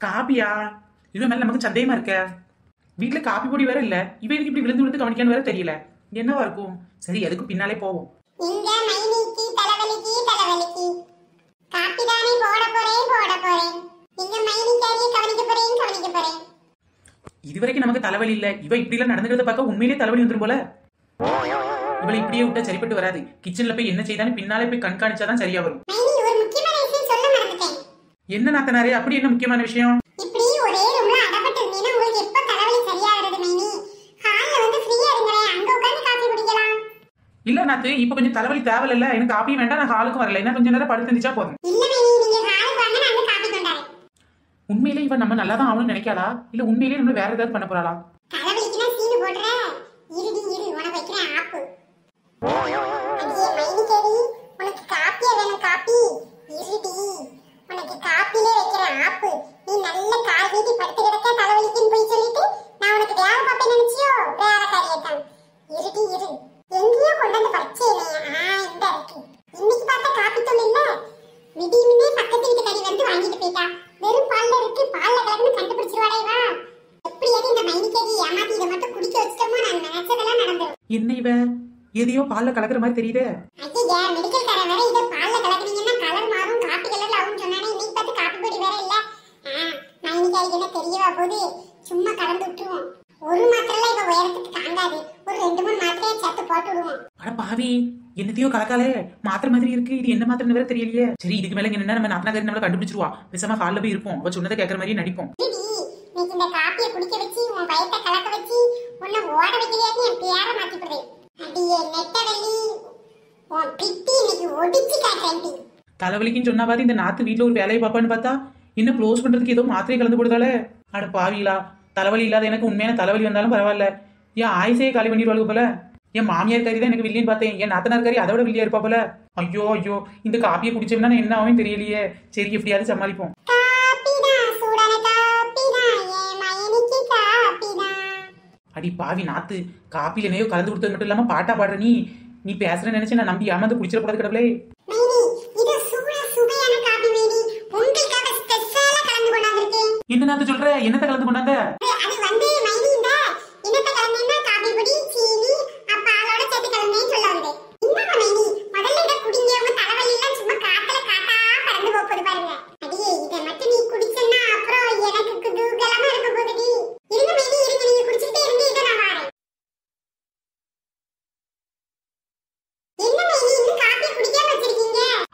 காப்பியா? இவன் மேல நமக்கு சந்தேகமா இருக்க. வீட்டுல காப்பி பொடி வேற இல்ல, இவனுக்கு இப்படி விழுந்து விழுந்து கவனிக்கான்னு வேற தெரியல. என்னவா இருக்கும்? சரி, அதுக்கு பின்னாலே போவோம். இங்க மைனிக்கு தலைவலிக்கு காப்பி தானே போட போறேன். இங்க மைனிக்காரியை கவனிக்க போறேன். இதுவரைக்கும் நமக்கு தலைவலி இல்ல, இவ இப்படி எல்லாம் நடந்துக்கிறத பார்க்க உண்மையிலேயே தலைவலி வந்துரும் போல. இவளை இப்படியே விட்டா சரிப்பட்டு வராது. கிச்சன்ல போய் என்ன செய்தான்னு பின்னாலே போய் கண்காணிச்சாதான் சரியா வரும். என்ன நாத்தனாரே, அப்படி என்ன முக்கியமான விஷயம்? இப்படி ஒரே ரூம்ல அடப்பட்டு இருந்தீனா உங்களுக்கு எப்ப தலைவலி சரியாகிறது மைனி? ஹால்ல வந்து ஃப்ரீயா இருங்கறே, அங்க உட்கார்ந்து காபி குடிக்கலாம். இல்ல நாத்து, இப்ப கொஞ்சம் தலைவலி தேவல, எனக்கு காபி வேண்டாம், நான் ஹாலுக்கு வரல. என்ன கொஞ்ச நேரம் படுத்து இருந்துச்சா போதும். இல்ல மைனி, நீங்க ஹாலுக்கு வாங்க, நான் வந்து காபி கொண்டாரேன். உண்மையிலே இவன் நம்ம நல்லா தான் ஆகணும்னு நினைக்காளா, இல்ல உண்மையிலேயே நம்ம வேற ஏதாவது பண்ண போறாளா? தலைவலிக்குனா சீனு போடுற. இரு உனக்கு வைக்கிறேன் ஆப்பு. அடியே மைனி கேடி, உனக்கு காப்பியா வேணும்? காப்பி இருடி, உனக்கு காப்பிலே வைக்கிறேன் ஆப்பு. நீ நல்ல கால் நீட்டி படுத்து கிடக்க தலைவலிக்குன்னு போய் சொல்லிட்டு நான் உனக்கு வேற பாப்பேன் நினைச்சியோ? வேற காரியத்தான். இரு எங்கேயோ கொண்டு வந்து பச்சையிலே. இந்த இருக்கு. இன்னைக்கு பார்த்தா காப்பி தூள் இல்ல, விடியுமே பக்கத்து வீட்டு கறி வந்து வாங்கிட்டு போயிட்டா. வெறும் பால்ல இருக்கு, பால்ல கலந்து கண்டுபிடிச்சிருவாடே வா. எப்படியாவது இந்த மைனிக்கேரி ஏமாத்தி இதை மட்டும் குடிக்க வச்சிட்டோமோ நான் நினைச்சதெல்லாம் நடந்துரும். என்ன இவ எதையோ பால்ல கலக்குற மாதிரி தெரியுதே. ஐயா, மெடிக்கல் கார வேற இத பால்ல கலக்குனீங்கன்னா கலர் மாறும், காப்பி கலர்ல ஆகும் சொன்னானே. இன்னைக்கு பார்த்து காப்பி பொடி வேற இல்ல. மைனிக்காரிக்கு என்ன தெரியவா போது? சும்மா கலந்து விட்டுருவோம். ஒரு மாத்திரைல இவ உயரத்துக்கு தாங்காது, ஒரு 2-3 மாத்திரையை சேர்த்து போட்டு விடுவோம். அட பாவி, என்னத்தையோ கலக்காலே மாத்திரை மாதிரி இருக்கு. இது என்ன மாத்திரைன்னு வேற தெரியலையே. சரி, இதுக்கு மேல என்ன நம்ம நாத்தனாரி நம்மள கண்டுபிடிச்சிருவா. பேசாம ஹால்ல போய் இருப்போம், அவ சொன்னதை கேட்கற மாதிரி நடிப்போம். இன்னைக்கு இந்த காப்பியை குடிக்க வச்சு உன் வயித்தை கலக்க வச்சு உன்னை ஓட வைக்கிறியான்னு என் பேரை மாத்தி போடுறேன். அடியே நெட்டவெளி, உன் பிட்டி இன்னைக்கு ஒடிச்சு காட்டுறேன். தலைவலிக்குன்னு சொன்னாவது இந்த நாத்து வீட்டுல ஒரு வேலையை பாப்பான்னு பார்த்தா இன்னும் க்ளோஸ் பண்றதுக்கு ஏதோ மாத்திரை கலந்து போடுதாலே. அட பாவிலா, தலைவலி இல்லாத எனக்கு உண்மையான தலைவலி வந்தாலும் பரவாயில்ல, என் ஆயுசையே காலி பண்ணிடுவாளுக்கு போல. என் மாமியார் கறி தான் எனக்கு வில்லின்னு பார்த்தேன், என் நாத்தனார் கறி அதோட வில்லியா இருப்பா போல. ஐயோ இந்த காப்பியை குடிச்சோம்னா என்ன ஆகும் தெரியலையே. சரி, எப்படியாவது சமாளிப்போம். அடி பாவி நாத்து, காப்பில என்னையோ கலந்து கொடுத்தது மட்டும் இல்லாம பாட்டா பாடுற நீ பேசுற நினைச்சு நான் நம்பி ஏமாந்து குடிச்சிடக்கூடாது கடவுளே. என்ன நாத்து சொல்ற? என்னத்தை கலந்து கொண்டாந்த?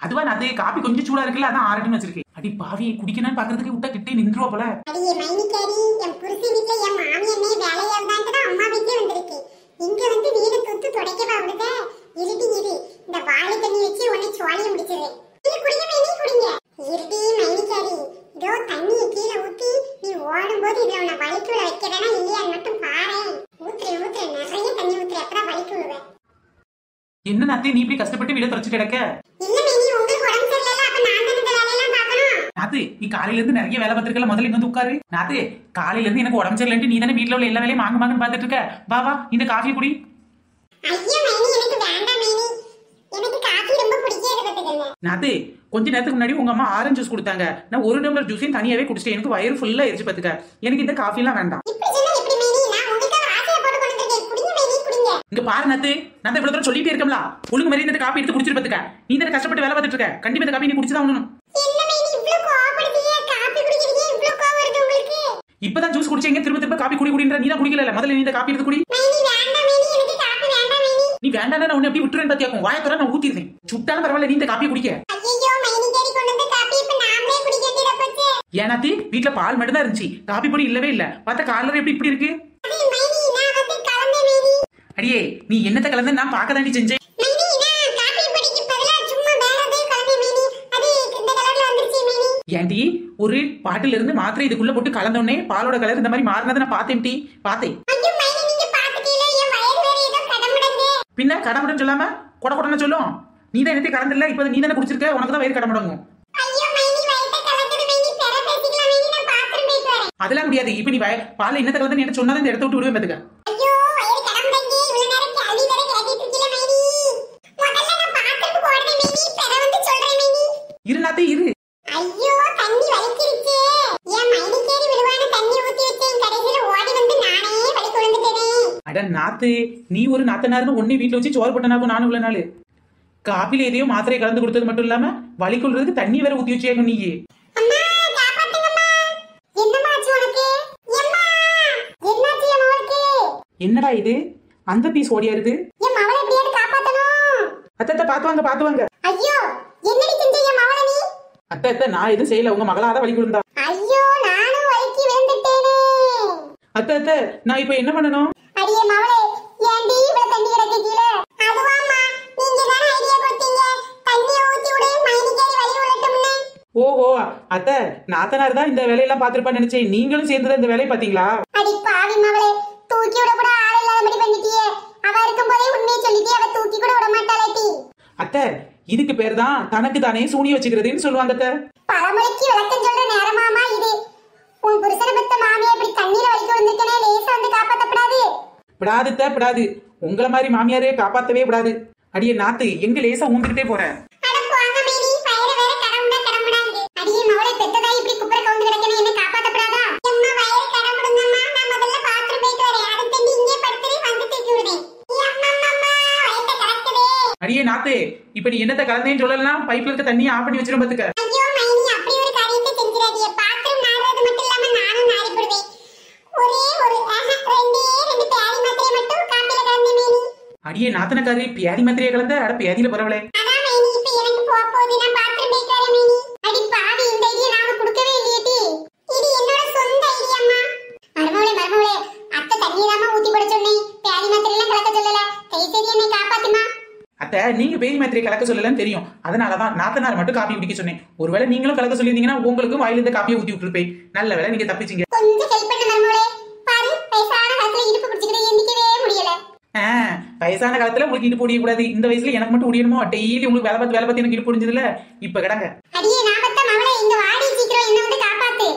அதுவா நாத்து, காப்பி கொஞ்சம் சூடா இருக்குல்ல, அதான் ஆறட்டுன்னு வச்சிருக்கேன். அடி பாவி, குடிக்கணும்னு பாக்குறதுக்கு விட்டா கிட்டே நின்றுவா போல. அடியே மைனிக்காரி, என் புருஷன் வீட்ல என் மாமியனே வேலையா இருந்தான்ட்டு தான் அம்மா வீட்ல வந்திருக்கேன். இங்க வந்து வீடு தூத்து துடைக்கவா விடுத? இருடி இந்த வாளி தண்ணி வச்சு உன்னை சுவாலிய முடிச்சிடுறேன். இது குடிங்க மைனி, குடிங்க. இருடி மைனிக்காரி, இதோ தண்ணியை கீழே ஊத்தி நீ ஓடும்போது இதுல உன்னை வலிக்கு விட வைக்கிறேனா இல்லையான்னு மட்டும் பாரு. ஊத்துறேன் நிறைய தண்ணி ஊத்துறேன், அப்பதான் வலிக்கு விடுவேன். என்ன நாத்து, நீ இப்படி கஷ்டப்பட்டு வீட தொடச்சு கிடக்க? இல்ல மைனி, உங்களுக்கு உடம்பு சரியில்லை, அப்ப நான் தான் இந்த வேலையெல்லாம் பார்க்கணும். நாத்து, நீ காலையில இருந்து நிறைய வேலை பார்த்திருக்கல, முதல்ல இங்க வந்து உட்காரு. நாத்து, காலையில இருந்து எனக்கு உடம்பு சரியில்லைன்னு நீ தானே வீட்டுல உள்ள எல்லா வேலையும் மாங்கன்னு பாத்துட்டு இருக்க. வா இந்த காஃபி குடி. ஐயா மைனி, எனக்கு வேண்டாம் மைனி, எனக்கு காபி ரொம்ப பிடிக்காது பாத்துக்கங்க. நாத்து, கொஞ்ச நேரத்துக்கு முன்னாடி உங்க அம்மா ஆரஞ்சு ஜூஸ் கொடுத்தாங்க, நான் ஒரு டம்ளர் ஜூஸையும் தனியாவே குடிச்சிட்டேன். எனக்கு வயிறு ஃபுல்லா எரிச்சு பாத்துக்க. எனக்கு இந்த காஃபி எல்லாம் வேண்டாம். இங்க பாரு நாத்து, நான் இவ்வளவு தூரம் சொல்லிட்டே இருக்கேன்ல, ஒழுங்கு மாதிரி இந்த காப்பி எடுத்து குடிச்சிட்டு பாத்துக்க. நீ தானே கஷ்டப்பட்டு வேலை பார்த்துட்டு இருக்க, கண்டிப்பா இந்த காப்பி நீ குடிச்சுதான் ஆகணும். இப்பதான் ஜூஸ் குடிச்சீங்க, திரும்ப காப்பி குடின்ற நீ தான் குடிக்கல. முதல்ல நீ இந்த காப்பி எடுத்து குடி. நீ வேண்டாம், நான் உன்னை எப்படி விட்டுறேன்னு பாத்தியாக்கும். வாயத்தோட நான் ஊத்திடுறேன். சுட்டாலும் பரவாயில்ல, நீ இந்த காப்பியை குடிக்க. ஏனாத்தி, வீட்டுல பால் மட்டும் தான் இருந்துச்சு, காப்பி பொடி இல்லவே இல்ல. பார்த்தா காலர் எப்படி இப்படி இருக்கு? அடியே, நீ என்னத்தை கலந்து நான் பார்க்க தாண்டி செஞ்சேன். ஏன்டி, ஒரு பாட்டில இருந்து மாத்திரை இதுக்குள்ள போட்டு கலந்தோடனே பாலோட கலர் இந்த மாதிரி மாறினதை நான் பார்த்தேன். பின்ன கடமுடன் சொல்லாம கொடன்னு சொல்லும். நீ தான் என்னத்தை கலந்துல, இப்ப நீ தானே குடிச்சிருக்க, உனக்கு தான் வயிறு கடமுடங்கும். அதெல்லாம் முடியாது. இப்ப நீ பால் என்னத்தை கலந்து என்ன சொன்னாதான் இந்த இடத்த விட்டு விடுவேன் பாத்துக்க. இரு நாத்தே, இரு. ஐயோ, தண்ணி வலிச்சிருச்சு. ஏன் மைனி அட நாத்து, நீ ஒரு நாத்தனாருன்னு ஒன்னே வீட்டுல வச்சு சோறு போட்டனாக்கும் நானும் உள்ள நாள். காப்பில எதையோ மாத்திரை கலந்து கொடுத்தது மட்டும் இல்லாம வலி கொள்றதுக்கு தண்ணி வேற ஊத்தி வச்சியாக்கும் நீயே. என்னடா இது, அந்த பீஸ் ஓடியா இருக்கு. அத்தை பாத்துவாங்க. அத்தை நான் எதுவும் செய்யல, உங்க மகளாதான் வலி கொடுந்தா. அத்தை நான் இப்ப என்ன பண்ணணும்? ஓஹோ அத்தை, நாத்தனார் தான் இந்த வேலையெல்லாம் பாத்துருப்பான்னு நினைச்சேன். நீங்களும் சேர்ந்துதான் இந்த வேலையை பாத்தீங்களா? அத்தை இதுக்கு பேர் தான் தனக்கு தானே சூனி வச்சுக்கிறதுன்னு சொல்லுவாங்க. அத்தை பழமொழிக்கு விளக்கம் சொல்ற நேரமாமா இது. உன் புருஷனை பெத்த மாமியா இப்படி தண்ணீர வலிக்க வந்திருக்கனே, லேசா வந்து காப்பாத்தப்படாது. விடாது, உங்கள மாதிரி மாமியாரே காப்பாத்தவே விடாது. அடியே நாத்து, எங்க லேசா ஊந்துக்கிட்டே போறேன். அடியே மவளை பெத்ததாய் இப்படி குப்புற கவுந்து கிடக்கனே, என்ன காப்பாத்தப்படாதா? அம்மா வயிறு கடமுடுங்கம்மா, நான் முதல்ல பாத்ரூம் போயிட்டு வரேன். அதை தண்டி இங்கே படுத்துறே, வந்து தூக்கி விடுறேன். வயித்தை கலக்குதே. அடியே நாத்து, இப்ப நீ என்னத்த கலந்தேன்னு சொல்லலாம், பைப்ல இருக்க தண்ணியை ஆஃப் பண்ணி வச்சிரும் பாத்துக்க. ஐயோ மைனி, அப்படி ஒரு காரியத்தை செஞ்சிராதீங்க. பாத்ரூம் நாடுறது மட்டும் இல்லாம நானும் நாடி போடுவேன். ஒரே ஒரு ரெண்டு பேரி மாத்திரை மட்டும் காப்பில கலந்து மைனி. அடியே நாத்தனக்காரி, பேதி மாத்திரையை கலந்த? அட பேதியில பரவலே. அதான் மைனி, இப்ப எனக்கு போகுது, நான் பாத்ரூம் போயிட்டு வரேன் மைனி. அடி பாவி, இந்த ஐடியா நாம கொடுக்கவே இல்லையேடி. இது என்னோட சொந்த ஐடியாமா. மருமவளே, அத்தை தண்ணியதாமா ஊத்தி போட சொன்னேன், பேதி மாத்திரை எல்லாம் கலக்க சொல்லல. கை சரி என்னை காப்பாத்துமா. அத்தை நீங்க பேதி மாத்திரை கலக்க சொல்லலன்னு தெரியும், அதனாலதான் நாத்தனார் மட்டும் காப்பி குடிக்க சொன்னேன். ஒருவேளை நீங்களும் கலக்க சொல்லியிருந்தீங்கன்னா உங்களுக்கும் வாயில இந்த காப்பியை ஊத்தி விட்டுருப்பேன். நல்ல வேலை நீங்க தப்பிச்சீங்க. கொஞ்சம் ஹெல்ப் பண்ண மருமவளே. பாரு, வயசான காலத்துல இடுப்பு பிடிச்சிக்கிட்டு எந்திக்கவே முடியல. வயசான காலத்துல உங்களுக்கு இடுப்பு ஒடிய கூடாது. இந்த வயசுல எனக்கு மட்டும் ஒடியணுமோ? டெய்லி உங்களுக்கு வேலை பார்த்து எனக்கு இடுப்பு ஒடிஞ்சதுல இப்ப கிடங்க. அடியே நாமத்த மவளே, இங்க வாடி, சீக்கிரம் என்ன வந்து காப்பாத்து.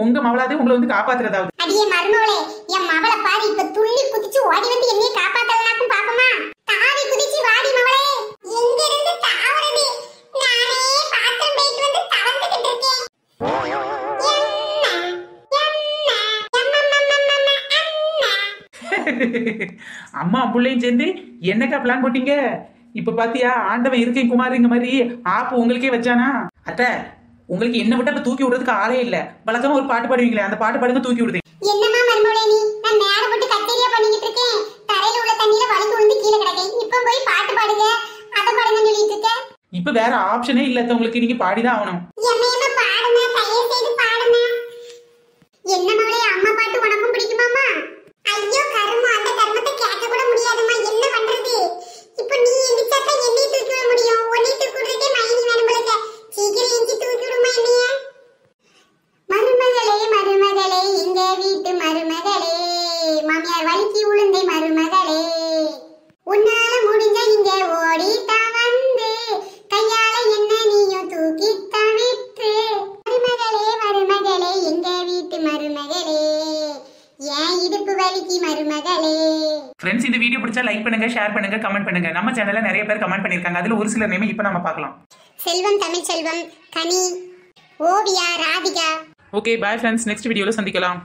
உங்க மவளாதே உங்களை வந்து காப்பாத்துறதாவது. அடியே மருமவளே, என் மவளை பாரு, இப்ப துள்ளி குதிச்சு ஓடி வந்து என்னைய காப்பாத்தலனாக்கும் பாப்போமா? தாவி குதிச்சு வாடி மவளே. எங்க இருந்து தாவறது? நானே பாத்ரூம் போயிட்டு வந்து தவந்துகிட்டு இருக்கேன். அம்மா பிள்ளையும் சேர்ந்து என்னக்கா பிளான் போட்டீங்க? இப்ப பாத்தியா, ஆண்டவன் இருக்கேன் குமாரிங்க மாதிரி ஆப்பு உங்களுக்கே வச்சானா? அத்தை உங்களுக்கு என்ன விட்டு தூக்கி விடுறதுக்கு ஆளே இல்ல. வழக்கமா ஒரு பாட்டு பாடுவீங்களே, அந்த பாட்டு பாடுங்க, தூக்கி விடுது. என்னமா மருமவளே நீ? நான் மேல போட்டு கச்சேரியா பண்ணிக்கிட்டு இருக்கேன். தரையில உள்ள தண்ணியில வலிக்கு விழுந்து கீழே கிடக்கேன். இப்ப போய் பாட்டு பாடுங்க, அதை பாடுங்கன்னு சொல்லிட்டு இருக்க. இப்ப வேற ஆப்ஷனே இல்ல உங்களுக்கு, நீங்க பாடிதான் ஆகணும். என்ன பாடுங்க, தயவு செய்து பாடுங்க. என்ன மவளே, அம்மா பாட்டு உனக்கும் பிடிக்குமாமா? ஐயோ கர்மம், அந்த கர்மத்தை கேட்க கூட முடியாதுமா. என்ன பண்றது? இப்ப நீ எந்திச்சாக்க என்னை தூக்கி விட முடியும். உன்னை தூக்கி விடுறதே மைனி வேணும் போல. சீக்கிரம் எஞ்சி தூக்கி விடுமா என்னைய. மருமகளே, எங்க வீட்டு மருமகளே, மாமியார் வலிக்கு உளுந்தை மருமகளே, உன்னால முடிஞ்ச இங்க ஓடித்தா வந்து கையால என்ன நீயும் தூக்கி தவிற்று. மருமகளே, எங்க வீட்டு மருமகளே, ஏன் இடுப்பு வலிக்கு மருமகளே. ஃப்ரெண்ட்ஸ், இந்த வீடியோ பிடிச்சா லைக் பண்ணுங்க, ஷேர் பண்ணுங்க, கமெண்ட் பண்ணுங்க. நம்ம சேனல்ல நிறைய பேர் கமெண்ட் பண்ணிருக்காங்க, அதுல ஒரு சில நேம் இப்ப நம்ம பார்க்கலாம். செல்வம், தமிழ்ச்செல்வம், கனி, Oviya, Radhika. Okay bye friends, next வீடியோல சந்திக்கலாம்.